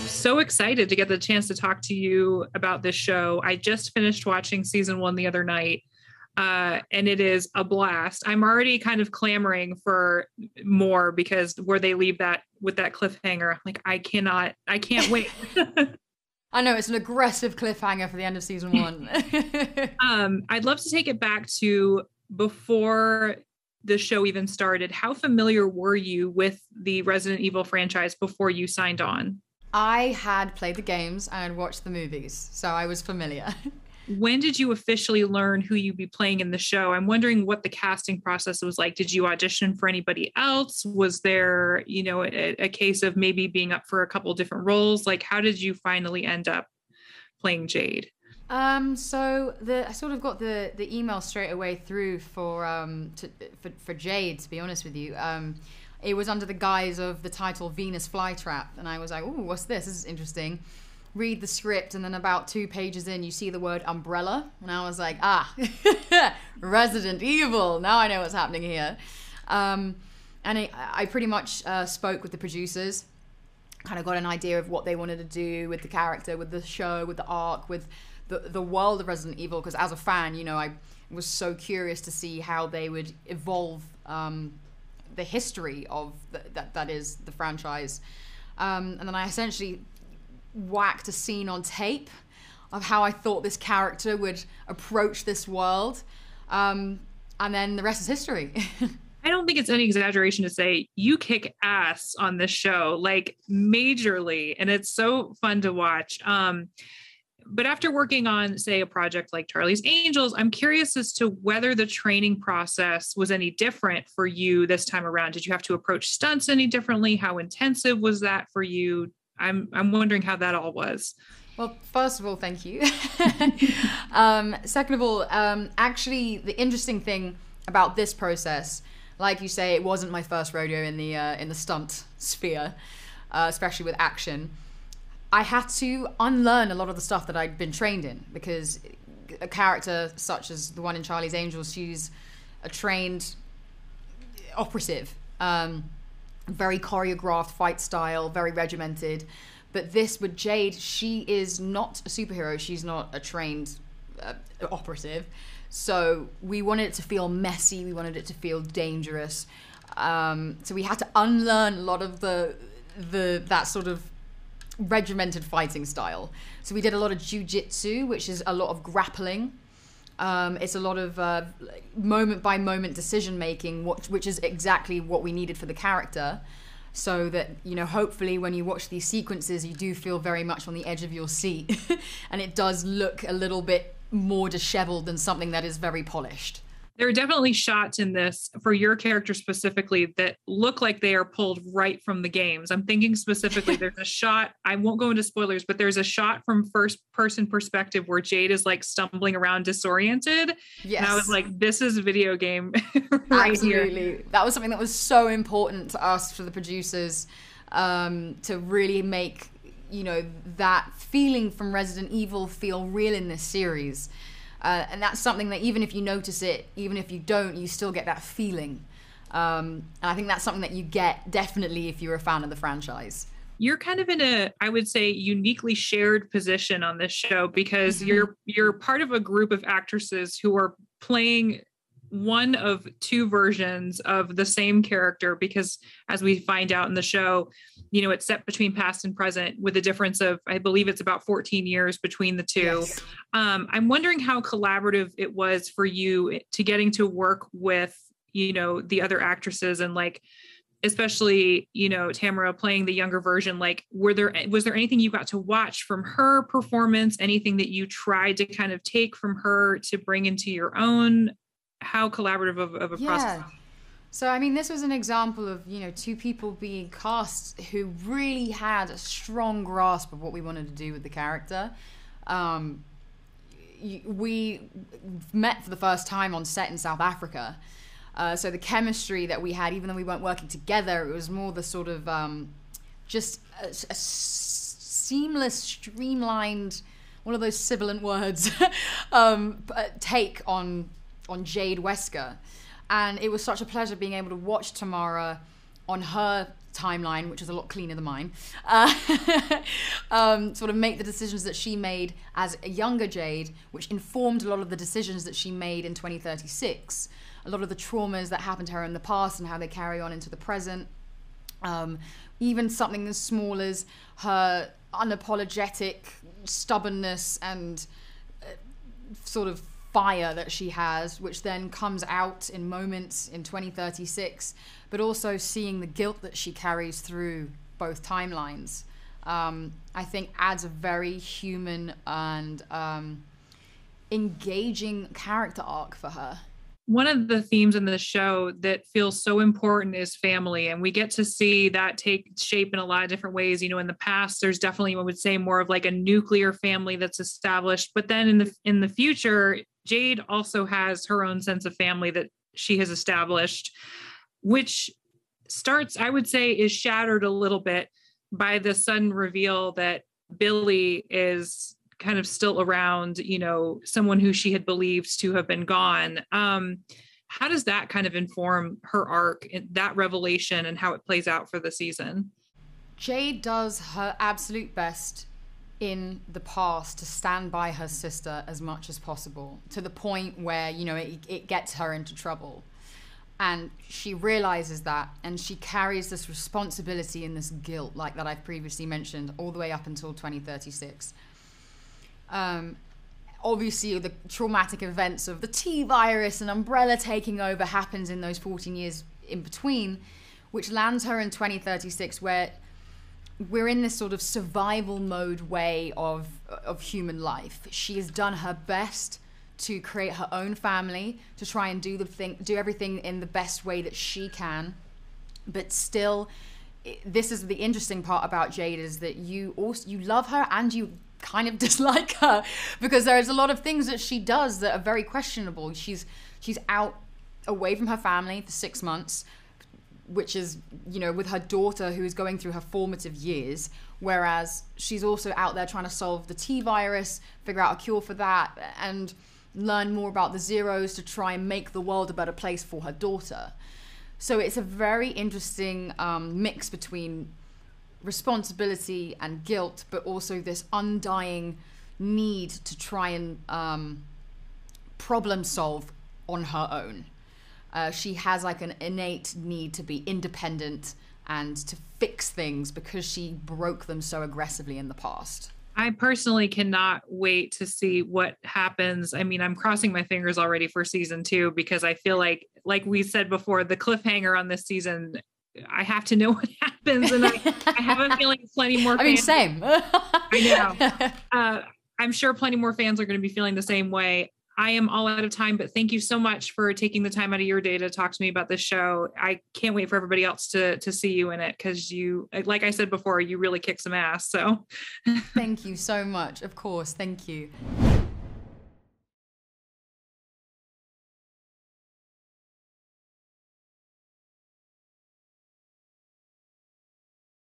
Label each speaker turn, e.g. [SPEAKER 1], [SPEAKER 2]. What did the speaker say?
[SPEAKER 1] So excited to get the chance to talk to you about this show. I just finished watching season 1 the other night, and it is a blast. I'm already kind of clamoring for more because where they leave that with that cliffhanger, like I can't wait.
[SPEAKER 2] I know it's an aggressive cliffhanger for the end of season 1.
[SPEAKER 1] I'd love to take it back to before the show even started. How familiar were you with the Resident Evil franchise before you signed on?
[SPEAKER 2] I had played the games and watched the movies, so I was familiar.
[SPEAKER 1] When did you officially learn who you'd be playing in the show? I'm wondering what the casting process was like. Did you audition for anybody else? Was there, a case of maybe being up for a couple different roles? Like, how did you finally end up playing Jade?
[SPEAKER 2] So I sort of got the email straight away through for Jade, to be honest with you. It was under the guise of the title Venus Flytrap, and I was like, "Ooh, what's this? This is interesting." Read the script, and then about 2 pages in, you see the word umbrella, and I was like, Resident Evil. Now I know what's happening here. And I pretty much spoke with the producers, kind of got an idea of what they wanted to do with the character, with the show, with the arc, with the world of Resident Evil, because as a fan, I was so curious to see how they would evolve the history of that is the franchise. And then I essentially whacked a scene on tape of how I thought this character would approach this world. And then the rest is history.
[SPEAKER 1] I don't think it's any exaggeration to say you kick ass on this show, like majorly, and it's so fun to watch. But after working on, say, a project like Charlie's Angels, I'm curious as to whether the training process was any different for you this time around. Did you have to approach stunts any differently? How intensive was that for you? I'm wondering how that all was.
[SPEAKER 2] Well, first of all, thank you. Second of all, actually, the interesting thing about this process, like you say, it wasn't my first rodeo in the stunt sphere, especially with action. I had to unlearn a lot of the stuff that I'd been trained in, because a character such as the one in Charlie's Angels, she's a trained operative, very choreographed fight style, very regimented. But this with Jade, she is not a superhero. She's not a trained operative. So we wanted it to feel messy. We wanted it to feel dangerous. So we had to unlearn a lot of that sort of regimented fighting style. So we did a lot of jiu-jitsu, which is a lot of grappling. It's a lot of moment by moment decision making, which is exactly what we needed for the character, so that hopefully when you watch these sequences, you do feel very much on the edge of your seat, and it does look a little bit more disheveled than something that is very polished.
[SPEAKER 1] There are definitely shots in this for your character specifically that look like they are pulled right from the games. I'm thinking specifically, there's a shot, I won't go into spoilers, but there's a shot from first person perspective where Jade is like stumbling around disoriented. Yes. And I was like, this is a video game right
[SPEAKER 2] Absolutely.
[SPEAKER 1] here.
[SPEAKER 2] That was something that was so important to us, for the producers, to really make, that feeling from Resident Evil feel real in this series. And that's something that even if you notice it, even if you don't, you still get that feeling. And I think that's something that you get definitely if you're a fan of the franchise.
[SPEAKER 1] You're kind of in a, I would say, uniquely shared position on this show, because you're part of a group of actresses who are playing one of two versions of the same character, because as we find out in the show, it's set between past and present, with a difference of, I believe it's about 14 years between the two. Yes. I'm wondering how collaborative it was for you to getting to work with, the other actresses, and like, especially, Tamara playing the younger version. Like, was there anything you got to watch from her performance? Anything that you tried to kind of take from her to bring into your own? How collaborative of a process?
[SPEAKER 2] So, I mean, this was an example of, two people being cast who really had a strong grasp of what we wanted to do with the character. We met for the first time on set in South Africa. So the chemistry that we had, even though we weren't working together, it was more the sort of just a seamless, streamlined, one of those sibilant words, take on Jade Wesker. And it was such a pleasure being able to watch Tamara on her timeline, which is a lot cleaner than mine, sort of make the decisions that she made as a younger Jade, which informed a lot of the decisions that she made in 2036. A lot of the traumas that happened to her in the past and how they carry on into the present. Even something as small as her unapologetic stubbornness and sort of fire that she has, which then comes out in moments in 2036, but also seeing the guilt that she carries through both timelines, I think adds a very human and engaging character arc for her.
[SPEAKER 1] One of the themes in the show that feels so important is family. And we get to see that take shape in a lot of different ways. You know, in the past, there's definitely, I would say, more of like a nuclear family that's established. But then in the future, Jade also has her own sense of family that she has established, which starts, I would say, is shattered a little bit by the sudden reveal that Billie is kind of still around, you know, someone who she had believed to have been gone. How does that kind of inform her arc, that revelation, and how it plays out for the season?
[SPEAKER 2] Jade does her absolute best in the past to stand by her sister as much as possible, to the point where, you know, it gets her into trouble. And she realizes that, and she carries this responsibility and this guilt, like that I've previously mentioned, all the way up until 2036. Obviously the traumatic events of the T-virus and Umbrella taking over happens in those 14 years in between, which lands her in 2036, where we're in this sort of survival mode way of human life. She has done her best to create her own family, to try and do everything in the best way that she can, but still, this is the interesting part about Jade, is that you love her and you kind of dislike her, because there's a lot of things that she does that are very questionable. She's out away from her family for 6 months, which is, you know, with her daughter who is going through her formative years, whereas she's also out there trying to solve the T-virus, figure out a cure for that, and learn more about the Zeros to try and make the world a better place for her daughter. So it's a very interesting mix between responsibility and guilt, but also this undying need to try and problem solve on her own. She has like an innate need to be independent and to fix things because she broke them so aggressively in the past.
[SPEAKER 1] I personally cannot wait to see what happens. I mean, I'm crossing my fingers already for season 2, because I feel like we said before, the cliffhanger on this season, I have to know what happens, and I have a feeling plenty more fans.
[SPEAKER 2] I mean, same.
[SPEAKER 1] I know. I'm sure plenty more fans are going to be feeling the same way. I am all out of time, but thank you so much for taking the time out of your day to talk to me about this show. I can't wait for everybody else to see you in it, because you, like I said before, you really kick some ass. So
[SPEAKER 2] thank you so much. Of course. Thank you.